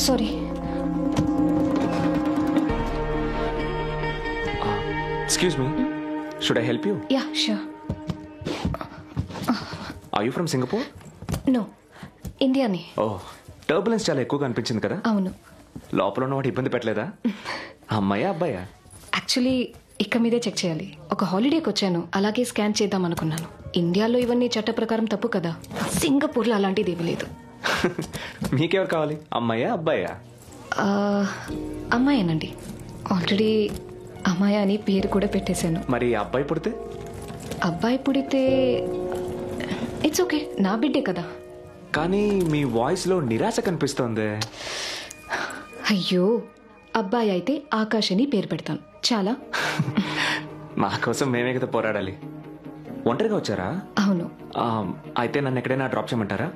Sorry. Excuse me. Should I help you? Yeah, sure. Are you from Singapore? No. ఇండియాని. Oh, turbulence చాలా ఎక్కువగా అనిపించింది కదా? అవును. లోపల ఉన్న వాటి ఇబ్బంది పెట్టలేదా? అమ్మాయా అబ్బాయా? యాక్చువల్లీ ఇక్క మీదే చెక్ చేయాలి. ఒక హాలిడేకి వచ్చాను, అలాగే స్కాన్ చేద్దాం అనుకున్నాను. ఇండియాలో ఇవన్నీ చట్ట ప్రకారం తప్పు కదా. సింగపూర్లో అలాంటిది ఏమీ లేదు. మీకెవరు కావాలి, అమ్మాయా అబ్బాయా? అమ్మాయేనండి. ఆల్రెడీ అమ్మాయి అని పేరు కూడా పెట్టేశాను. మరి అబ్బాయి పుడితే? అబ్బాయి పుడితే ఇట్స్ ఓకే, నా బిడ్డే కదా. కానీ మీ వాయిస్ లో నిరాశ కనిపిస్తోంది. అయ్యో, అబ్బాయి అయితే ఆకాష్ అని పేరు పెడతాను. చాలా. మా కోసం మేమే కదా పోరాడాలి. ఒంటరిగా వచ్చారా? అవును. అయితే నన్ను ఎక్కడైనా డ్రాప్ చేయమంటారా?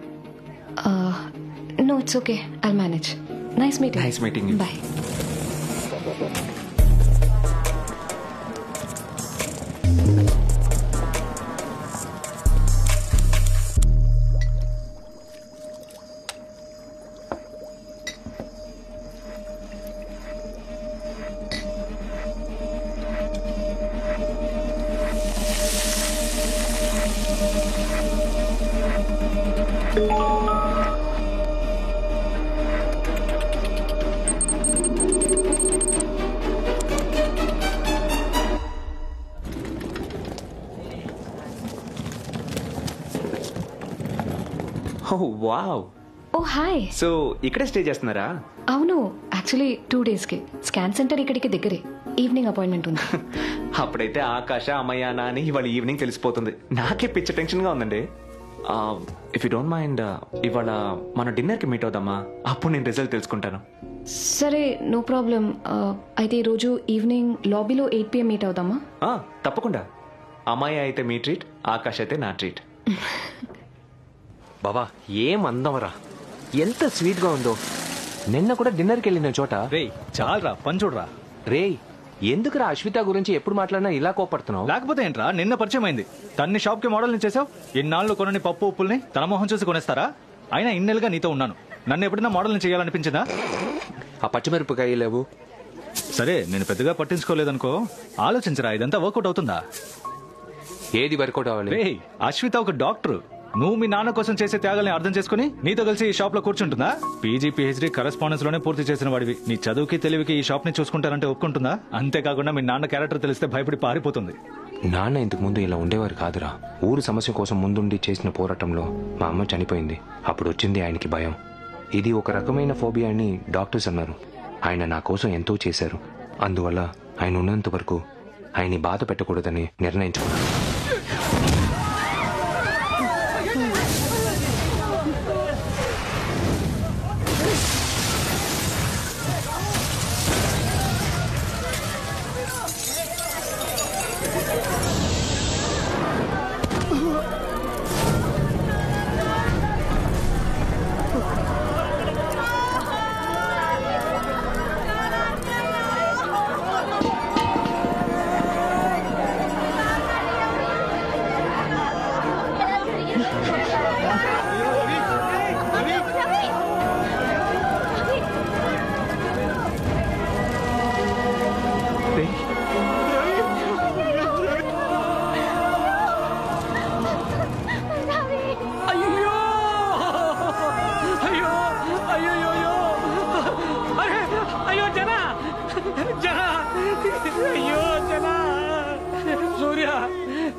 No, it's okay, I'll manage. Nice meeting. Nice meeting. Bye. Wow. Oh hi. So ఇక్కడే స్టే చేస్తున్నారా? అవును, యాక్చువల్లీ 2 daysకి. స్కాన్ సెంటర్ ఇక్కడికి దగ్గరే. ఈవినింగ్ అపాయింట్మెంట్ ఉంది. అప్పుడైతే ఆకాశ అమ్మయ్యానా అని ఇవాళ ఈవినింగ్ తెలిసిపోతుంది. నాకే పిచ్చ టెన్షన్ గా ఉందండి. ఇఫ్ యూ డోంట్ మైండ్, ఇవాళ మన డిన్నర్ కి మీట్ అవుదామా? అప్పుడు నేను రిజల్ట్ తెలుసుకుంటాను. సరే, నో ప్రాబ్లం. అయితే ఈరోజు ఈవినింగ్ లాబీలో 8 PM మీట్ అవుదామా? తప్పకుండా. అమ్మాయి అయితే మీ ట్రీట్, ఆకాశ్ అయితే నా ట్రీట్. బాబా, ఏం అందమరా, ఎంత స్వీట్ గా ఉందో. నిన్న కూడా డిన్నర్కి వెళ్ళిన చోట. రే చాలరా, పని చూడరా. రే, ఎందుకురా అశ్విత గురించి ఎప్పుడు మాట్లాడినా ఇలా కోపడుతున్నావు? లేకపోతే ఏంట్రా, నిన్న పరిచయం అయింది. తన్ని షాప్ కి మోడల్ని చేసావు. ఇన్నాళ్ళు కొనని పప్పు ఉప్పుల్ని తన మొహం చూసి కొనేస్తారా? అయినా ఇన్నేళ్ళుగా నీతో ఉన్నాను, నన్ను ఎప్పుడైనా మోడల్ని చేయాలనిపించిందా? ఆ పచ్చిమిరపకాయ లేవు. సరే, నేను పెద్దగా పట్టించుకోలేదనుకో. ఆలోచించరా, ఇదంతా వర్కౌట్ అవుతుందా? ఏది వర్కౌట్ అవ్వాలి? రే, అశ్విత ఒక డాక్టర్. నువ్వు మీ నాన్న కోసం చేసే త్యాగాల్ని అర్థం చేసుకుని నీతో కలిసి ఈ షాప్ లో కూర్చుంటుందా? PG PhD కరెస్పాండెన్స్ లోనే పూర్తి చేసిన వాడివి. నీ చదువుకి తెలివికి ఈ షాప్ ని చూసుకుంటారంటే ఒప్పుకుంటుందా? అంతేకాకుండా మీ నాన్న క్యారెక్టర్ తెలిస్తే భయపడి పారిపోతుంది. నాన్న ఇంతకు ముందు ఇలా ఉండేవారు కాదురా. ఊరు సమస్య కోసం ముందుండి చేసిన పోరాటంలో మా అమ్మ చనిపోయింది. అప్పుడు వచ్చింది ఆయనకి భయం. ఇది ఒక రకమైన ఫోబియా అని డాక్టర్స్ అన్నారు. ఆయన నా కోసం ఎంతో చేశారు. అందువల్ల ఆయన ఉన్నంత వరకు ఆయన్ని బాధ పెట్టకూడదని నిర్ణయించుకున్నాను.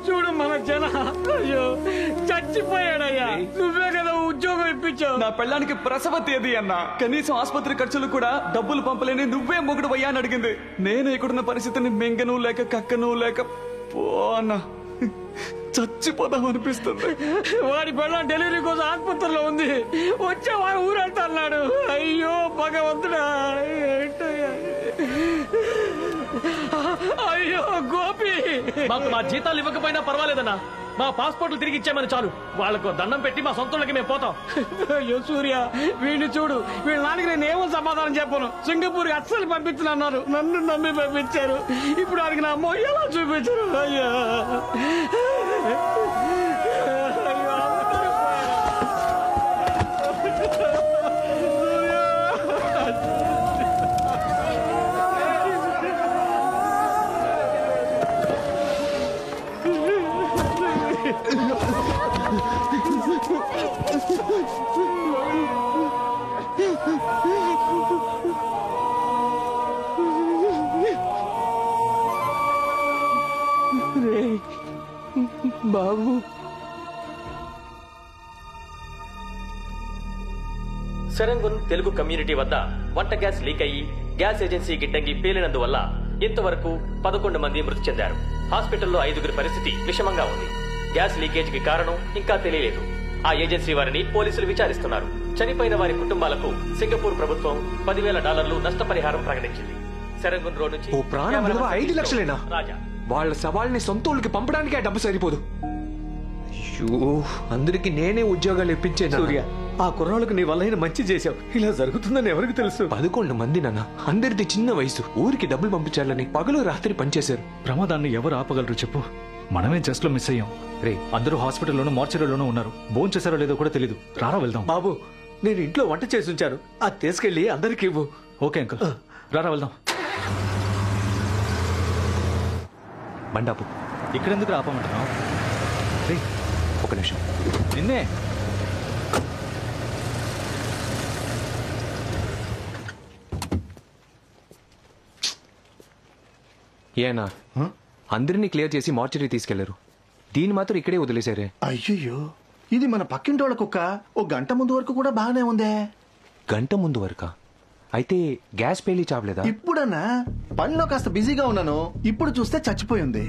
చూడు మన జన, అయ్యో చచ్చిపోయాడయ్యా. నువ్వే కదా ఉద్యోగం ఇప్పించావు. నా పెళ్ళానికి ప్రసవ తేదీ అన్నా, కనీసం ఆసుపత్రి ఖర్చులు కూడా డబ్బులు పంపలేని నువ్వే మొగుడు అయ్యా అని అడిగింది. నేను ఇక్కడున్న పరిస్థితిని మింగను లేక కక్కను లేక పో అన్నా, చచ్చిపోదాం అనిపిస్తుంది. వాడి పెళ్ళాం డెలివరీ కోసం ఆసుపత్రిలో ఉంది. వచ్చే వాడు ఊరెళ్తా అన్నాడు. అయ్యో భగవంతుడా, అయ్యో గోపి, మాకు మా జీతాలు ఇవ్వకపోయినా పర్వాలేదన్నా, మా పాస్పోర్ట్లు తిరిగి ఇచ్చామని చాలు. వాళ్ళకు దండం పెట్టి మా సొంతలోకి మేము పోతాం. అయ్యో సూర్య, వీడిని చూడు. వీళ్ళ నాన్నకి నేను ఏమో సమాధానం చెప్పను. సింగపూర్ అస్సలు పంపించనన్నారు, నన్ను నమ్మి పంపించారు. ఇప్పుడు వాడికి నా మొయ్య ఎలా చూపించారు? అయ్యా బాబు సెరంగున్ తెలుగు కమ్యూనిటీ వద్ద వంట గ్యాస్ లీక్ అయ్యి గ్యాస్ ఏజెన్సీ గిడ్డంగి పేలినందువల్ల ఇంతవరకు 11 మంది మృతి చెందారు. హాస్పిటల్లో 5గురి పరిస్థితి విషమంగా ఉంది. గ్యాస్ లీకేజ్ కి కారణం ఇంకా తెలియలేదు. ఆ ఏజెన్సీ వారిని పోలీసులు విచారిస్తున్నారు. చనిపోయిన వారి కుటుంబాలకు సింగపూర్ ప్రభుత్వం $10,000 నష్టపరిహారం ప్రకటించింది. సెరంగున్ రోడ్ నుంచి ఓ ప్రాణం విలువ 5 లక్షలేనా? రాజా వాళ్ళ సవాల్ని సొంతూళ్ళకి పంపడానికి ఆ డబ్బు సరిపోదు. అయ్యో, అందరికి నేనే ఉద్యోగాలు ఇప్పించేనా? సూర్య, ఆ కుర్రాళ్ళకు నీ వల్ల మంచి చేశావు. ఇలా జరుగుతుందని ఎవరికి తెలుసు? 11 మంది నాన్న, అందరిది చిన్న వయసు. ఊరికి డబ్బులు పంపించాలని పగలు రాత్రి పనిచేశారు. ప్రమాదాన్ని ఎవరు ఆపగలరు చెప్పు? మనమే జస్ట్ లో మిస్ అయ్యాం. రే, అందరూ హాస్పిటల్లోనూ మార్చరీలోనూ ఉన్నారు. భోజనం చేశారో లేదో కూడా తెలీదు. రారా వెళ్దాం. బాబు, నేను ఇంట్లో వంట చేసి ఉంచాను, అది తీసుకెళ్లి అందరికి ఇవ్వు. ఓకే అంకుల్, రారా వెళ్దాం. బండాపు, ఇక్కడెందుకు ఆపమంటున్నావు? రే ఒక నిమిషం. నిన్నే. ఏనా అందరినీ క్లియర్ చేసి మార్చరీ తీసుకెళ్లారు. దీన్ని మాత్రం ఇక్కడే వదిలేశారే. అయ్యయ్యో, ఇది మన పక్కింటోళ్ళ కుక్క. ఓ గంట ముందు వరకు కూడా బాగానే ఉందే. గంట ముందు వరకా? అయితే గ్యాస్ పేలి చావలేదా? ఇప్పుడన్నా పనిలో కాస్త బిజీగా ఉన్నాను. ఇప్పుడు చూస్తే చచ్చిపోయింది.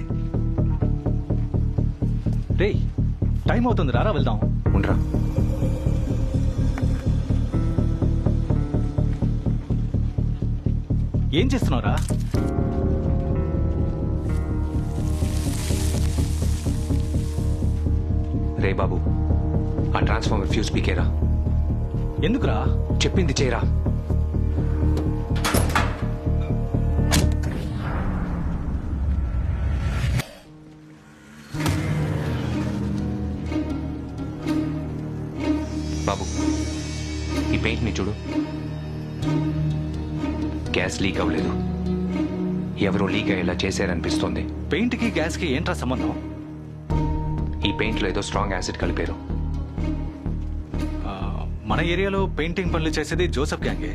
రే, టైం అవుతుంది, రారా వెళ్దాం. ఉండరా. ఏం చేస్తున్నావురా? రే బాబు, ఆ ట్రాన్స్ఫార్మర్ ఫ్యూజ్ పీకేరా. ఎందుకురా? చెప్పింది చేయరా. బాబు, ఈ పెయింట్ ని చూడు. గ్యాస్ లీక్ అవ్వలేదు. ఎవరో లీక్ అయ్యేలా చేశారనిపిస్తోంది. పెయింట్ కి గ్యాస్ కి ఏంట్రా సంబంధం? ఈ పెయింట్ లో ఏదో స్ట్రాంగ్ యాసిడ్ కలిపారు. మన ఏరియాలో పెయింటింగ్ పనులు చేసేది జోసెఫ్ గ్యాంగే.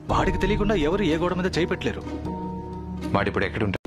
వాడికి తెలియకుండా ఎవరు ఏ గోడ మీద చేయి పెట్టలేరు. వాడిప్పుడు ఎక్కడుంటారు?